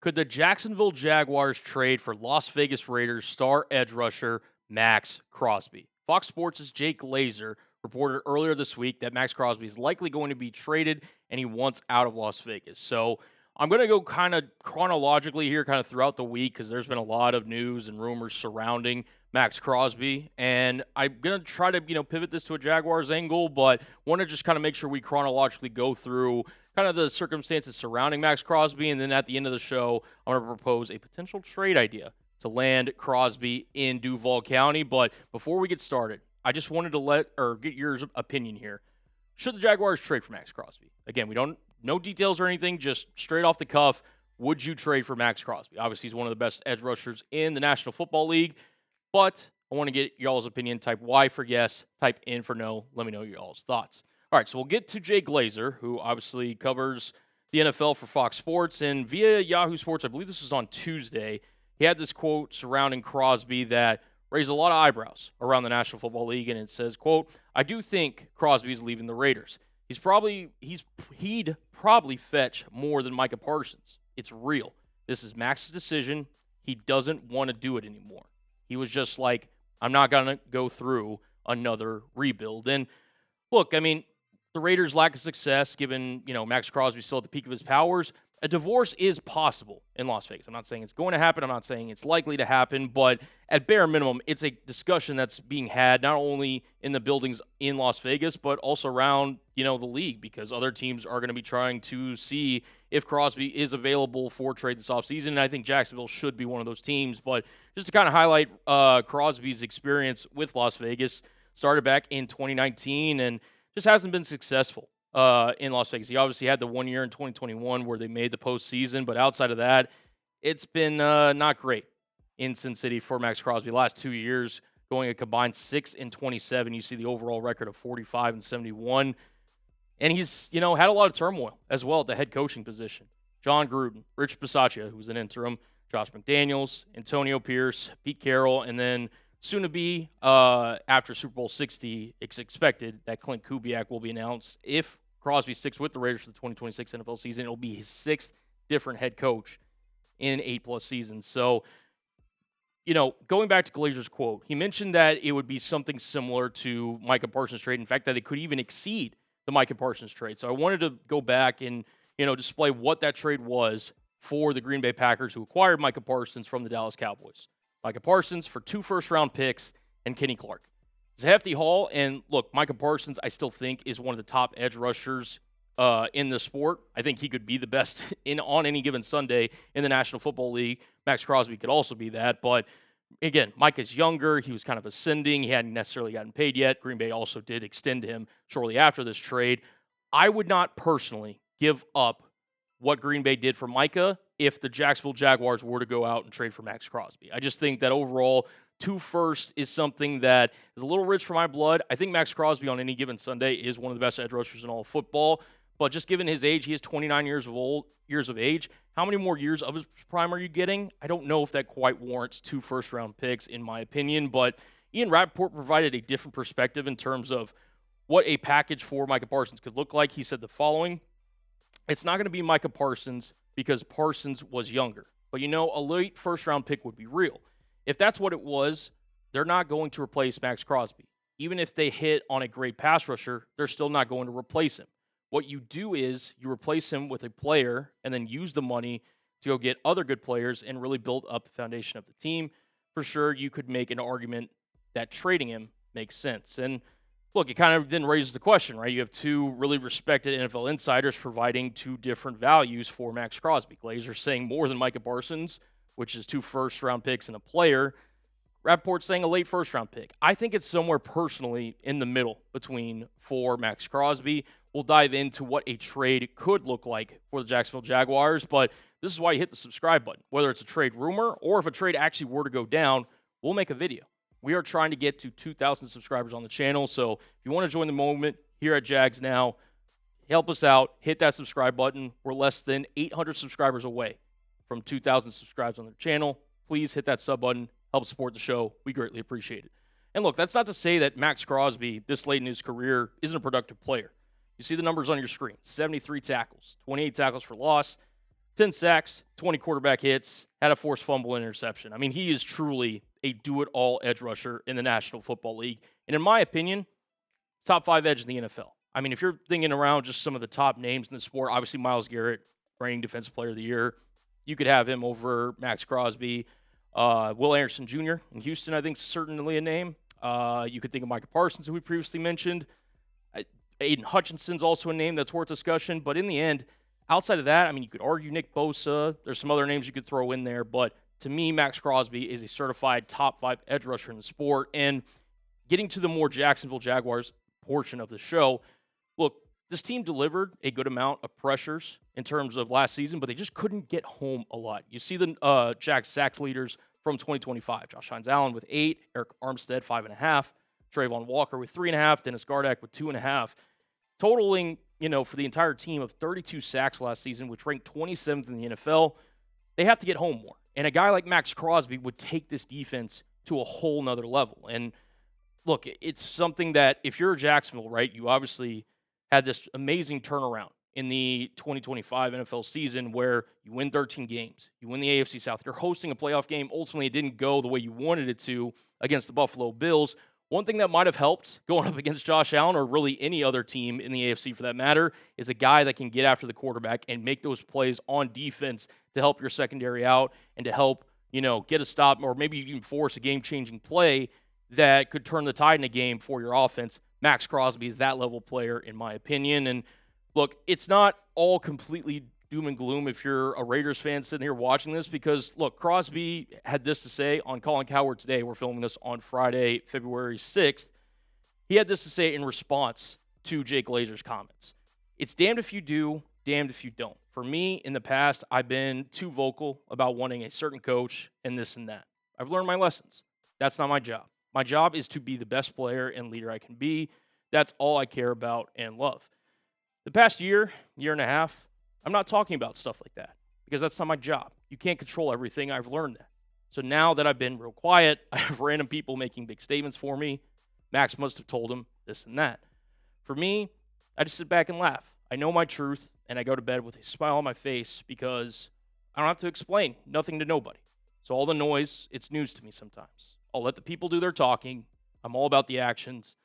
Could the Jacksonville Jaguars trade for Las Vegas Raiders star edge rusher Maxx Crosby? Fox Sports' Jay Glazer reported earlier this week that Maxx Crosby is likely going to be traded and he wants out of Las Vegas. So I'm going to go kind of chronologically here, kind of throughout the week, because there's been a lot of news and rumors surrounding Maxx Crosby. And I'm going to try to, pivot this to a Jaguars angle, but want to just kind of make sure we chronologically go through kind of the circumstances surrounding Maxx Crosby. And then at the end of the show, I'm going to propose a potential trade idea to land Crosby in Duval County. But before we get started, I just wanted to get your opinion here. Should the Jaguars trade for Maxx Crosby? Again, no details or anything, just straight off the cuff. Would you trade for Maxx Crosby? Obviously, he's one of the best edge rushers in the National Football League, but I want to get y'all's opinion. Type Y for yes, type N for no. Let me know y'all's thoughts. All right, so we'll get to Jay Glazer, who obviously covers the NFL for Fox Sports, and via Yahoo Sports, I believe this was on Tuesday, he had this quote surrounding Crosby that raised a lot of eyebrows around the National Football League, and it says, quote, "I do think Crosby is leaving the Raiders. He'd probably fetch more than Micah Parsons. It's real. This is Max's decision. He doesn't want to do it anymore." He was just like, I'm not going to go through another rebuild. And look, I mean, the Raiders' lack of success, given, Maxx Crosby still at the peak of his powers, a divorce is possible in Las Vegas. I'm not saying it's going to happen. I'm not saying it's likely to happen. But at bare minimum, it's a discussion that's being had not only in the buildings in Las Vegas, but also around, the league, because other teams are going to be trying to see if Crosby is available for trade this offseason. And I think Jacksonville should be one of those teams. But just to kind of highlight Crosby's experience with Las Vegas, started back in 2019 and just hasn't been successful in Las Vegas. He obviously had the 1 year in 2021 where they made the postseason, but outside of that, it's been not great in Sin City for Maxx Crosby. Last 2 years, going a combined 6-27. You see the overall record of 45-71. And he's, had a lot of turmoil as well at the head coaching position. John Gruden, Rich Bisaccia, who was an interim, Josh McDaniels, Antonio Pierce, Pete Carroll, and then soon to be, after Super Bowl 60, it's expected that Clint Kubiak will be announced. If Crosby sticks with the Raiders for the 2026 NFL season, it'll be his sixth different head coach in 8+ seasons. So, going back to Glazer's quote, he mentioned that it would be something similar to Micah Parsons' trade. In fact, that it could even exceed the Micah Parsons trade. So I wanted to go back and, display what that trade was for the Green Bay Packers, who acquired Micah Parsons from the Dallas Cowboys. Micah Parsons for 2 first-round picks and Kenny Clark. It's a hefty haul, and look, Micah Parsons, I still think, is one of the top edge rushers in the sport. I think he could be the best on any given Sunday in the National Football League. Maxx Crosby could also be that, but again, Micah's younger. He was kind of ascending. He hadn't necessarily gotten paid yet. Green Bay also did extend him shortly after this trade. I would not personally give up what Green Bay did for Micah if the Jacksonville Jaguars were to go out and trade for Maxx Crosby. I just think that overall, 2 firsts is something that is a little rich for my blood. I think Maxx Crosby on any given Sunday is one of the best edge rushers in all of football. But just given his age, he is 29 years of age. How many more years of his prime are you getting? I don't know if that quite warrants 2 first-round picks, in my opinion. But Ian Rappaport provided a different perspective in terms of what a package for Micah Parsons could look like. He said the following: "It's not going to be Micah Parsons because Parsons was younger. But a late first-round pick would be real. If that's what it was, they're not going to replace Maxx Crosby. Even if they hit on a great pass rusher, they're still not going to replace him. What you do is you replace him with a player and then use the money to go get other good players and really build up the foundation of the team. For sure, you could make an argument that trading him makes sense." And look, it kind of then raises the question, right? You have 2 really respected NFL insiders providing 2 different values for Maxx Crosby. Glazer saying more than Micah Parsons, which is 2 first-round picks and a player. Rappaport's saying a late first-round pick. I think it's somewhere personally in the middle for Maxx Crosby. We'll dive into what a trade could look like for the Jacksonville Jaguars, but this is why you hit the subscribe button. Whether it's a trade rumor or if a trade actually were to go down, we'll make a video. We are trying to get to 2,000 subscribers on the channel, so if you want to join the movement here at Jags Now, help us out. Hit that subscribe button. We're less than 800 subscribers away from 2,000 subscribers on the channel. Please hit that sub button. Help support the show. We greatly appreciate it. And look, that's not to say that Maxx Crosby, this late in his career, isn't a productive player. You see the numbers on your screen: 73 tackles, 28 tackles for loss, 10 sacks, 20 quarterback hits, had a forced fumble and interception. I mean, he is truly a do-it-all edge rusher in the National Football League. And in my opinion, top 5 edge in the NFL. I mean, if you're thinking around just some of the top names in the sport, obviously Myles Garrett, reigning Defensive Player of the Year. You could have him over Maxx Crosby. Will Anderson Jr. in Houston, I think, is certainly a name. You could think of Micah Parsons, who we previously mentioned. Aiden Hutchinson's also a name that's worth discussion. But in the end, outside of that, I mean, you could argue Nick Bosa. There's some other names you could throw in there. But to me, Maxx Crosby is a certified top 5 edge rusher in the sport. And getting to the more Jacksonville Jaguars portion of the show, look, this team delivered a good amount of pressures in terms of last season, but they just couldn't get home a lot. You see the Jags sacks leaders from 2025. Josh Hines-Allen with 8, Eric Armstead 5.5, Trayvon Walker with 3.5, Dennis Gardeck with 2.5, totaling, for the entire team of 32 sacks last season, which ranked 27th in the NFL. They have to get home more. And a guy like Maxx Crosby would take this defense to a whole nother level. And look, it's something that if you're Jacksonville, right, you obviously had this amazing turnaround in the 2025 NFL season where you win 13 games. You win the AFC South. You're hosting a playoff game. Ultimately, it didn't go the way you wanted it to against the Buffalo Bills. One thing that might have helped going up against Josh Allen, or really any other team in the AFC for that matter, is a guy that can get after the quarterback and make those plays on defense to help your secondary out and to help, get a stop or maybe even force a game-changing play that could turn the tide in a game for your offense. Maxx Crosby is that level player, in my opinion. And look, it's not all completely doom and gloom if you're a Raiders fan sitting here watching this, because, look, Crosby had this to say on Colin Cowherd today. We're filming this on Friday, February 6th. He had this to say in response to Jay Glazer's comments. It's damned if you do, damned if you don't. For me, in the past, I've been too vocal about wanting a certain coach and this and that. I've learned my lessons. That's not my job. My job is to be the best player and leader I can be. That's all I care about and love. The past year and a half, I'm not talking about stuff like that because that's not my job. You can't control everything. I've learned that. So now that I've been real quiet, I have random people making big statements for me. Max must have told him this and that. For me, I just sit back and laugh. I know my truth, and I go to bed with a smile on my face because I don't have to explain nothing to nobody. So all the noise, it's news to me sometimes. I'll let the people do their talking. I'm all about the actions.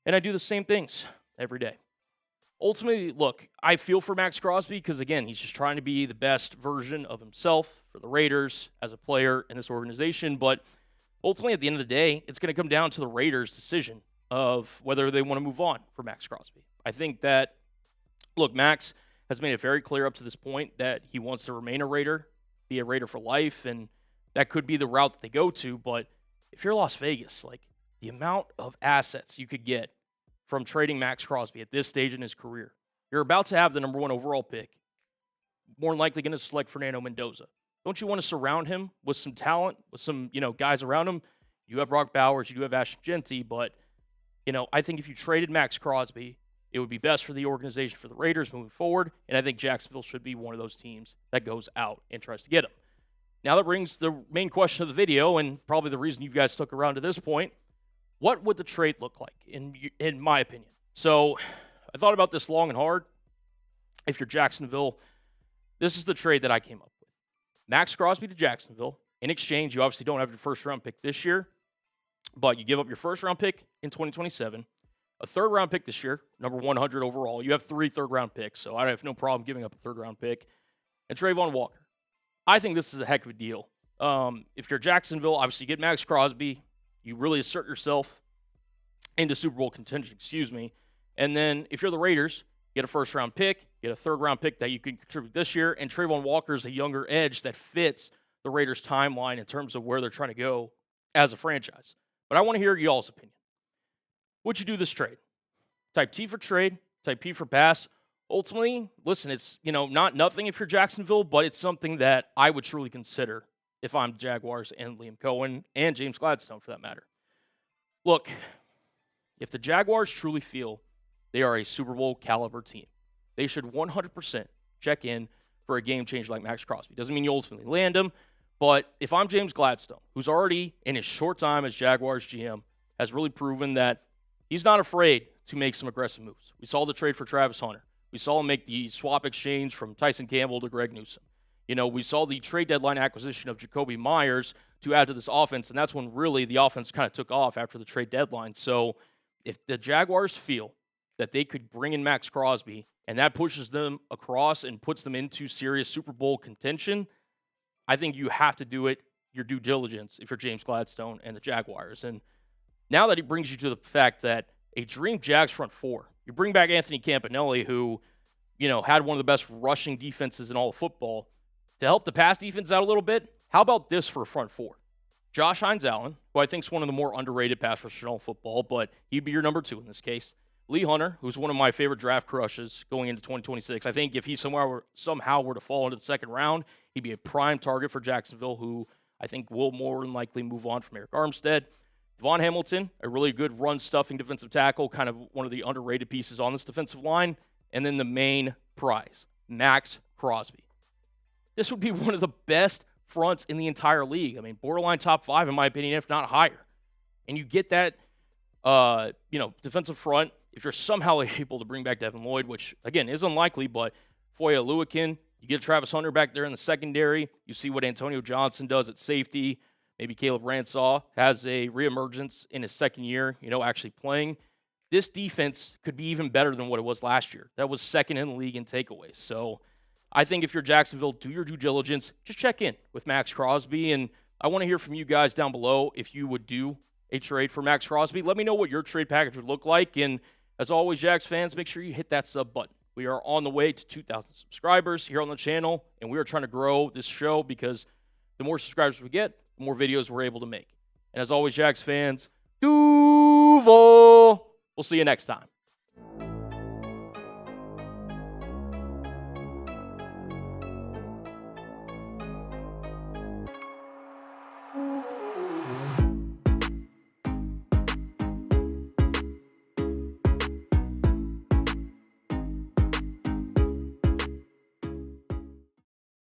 And I do the same things every day. Ultimately, look, I feel for Maxx Crosby because, again, he's just trying to be the best version of himself for the Raiders as a player in this organization. But ultimately, at the end of the day, it's going to come down to the Raiders' decision of whether they want to move on for Maxx Crosby. I think that, look, Max has made it very clear up to this point that he wants to remain a Raider, be a Raider for life, and that could be the route that they go to. But if you're Las Vegas, like, the amount of assets you could get from trading Maxx Crosby at this stage in his career. You're about to have the number 1 overall pick. More than likely going to select Fernando Mendoza. Don't you want to surround him with some talent, with some, guys around him? You have Brock Bowers, you do have Ashton Genty, but, I think if you traded Maxx Crosby, it would be best for the organization, for the Raiders moving forward, and I think Jacksonville should be one of those teams that goes out and tries to get him. Now that brings the main question of the video, and probably the reason you guys stuck around to this point. What would the trade look like, in my opinion? So I thought about this long and hard. If you're Jacksonville, this is the trade that I came up with. Maxx Crosby to Jacksonville. In exchange, you obviously don't have your first-round pick this year, but you give up your first-round pick in 2027, a third-round pick this year, number 100 overall. You have 3 third-round picks, so I have no problem giving up a third-round pick, and Trayvon Walker. I think this is a heck of a deal. If you're Jacksonville, obviously you get Maxx Crosby. You really assert yourself into Super Bowl contention, And then if you're the Raiders, get a first-round pick, get a third-round pick that you can contribute this year, and Trayvon Walker is a younger edge that fits the Raiders' timeline in terms of where they're trying to go as a franchise. But I want to hear y'all's opinion. Would you do this trade? Type T for trade, type P for pass. Ultimately, listen, it's, not nothing if you're Jacksonville, but it's something that I would truly consider if I'm Jaguars and Liam Cohen and James Gladstone for that matter. Look, if the Jaguars truly feel they are a Super Bowl caliber team, they should 100% check in for a game changer like Maxx Crosby. Doesn't mean you ultimately land him, but if I'm James Gladstone, who's already in his short time as Jaguars GM, has really proven that he's not afraid to make some aggressive moves. We saw the trade for Travis Hunter. We saw him make the swap exchange from Tyson Campbell to Greg Newsome. We saw the trade deadline acquisition of Jacoby Myers to add to this offense, and that's when really the offense kind of took off after the trade deadline. So if the Jaguars feel that they could bring in Maxx Crosby and that pushes them across and puts them into serious Super Bowl contention, I think you have to do it, your due diligence, if you're James Gladstone and the Jaguars. And now that he brings you to the fact that a dream Jags front four, you bring back Anthony Campanile, who, had one of the best rushing defenses in all of football, to help the pass defense out a little bit. How about this for a front four? Josh Hines-Allen, who I think is one of the more underrated pass rushers in all of football, but he'd be your number 2 in this case. Lee Hunter, who's one of my favorite draft crushes going into 2026. I think if he somehow were to fall into the second round, he'd be a prime target for Jacksonville, who I think will more than likely move on from Eric Armstead. Devon Hamilton, a really good run-stuffing defensive tackle, kind of one of the underrated pieces on this defensive line. And then the main prize, Maxx Crosby. This would be one of the best fronts in the entire league. I mean, borderline top 5, in my opinion, if not higher. And you get that, defensive front. If you're somehow able to bring back Devin Lloyd, which, again, is unlikely, but Foye Oluokun, you get Travis Hunter back there in the secondary. You see what Antonio Johnson does at safety. Maybe Caleb Ransaw has a reemergence in his second year, actually playing. This defense could be even better than what it was last year. That was second in the league in takeaways. So I think if you're Jacksonville, do your due diligence. Just check in with Maxx Crosby. And I want to hear from you guys down below if you would do a trade for Maxx Crosby. Let me know what your trade package would look like. And as always, Jags fans, make sure you hit that sub button. We are on the way to 2,000 subscribers here on the channel, and we are trying to grow this show because the more subscribers we get, the more videos we're able to make. And as always, Jags fans, Duval. We'll see you next time.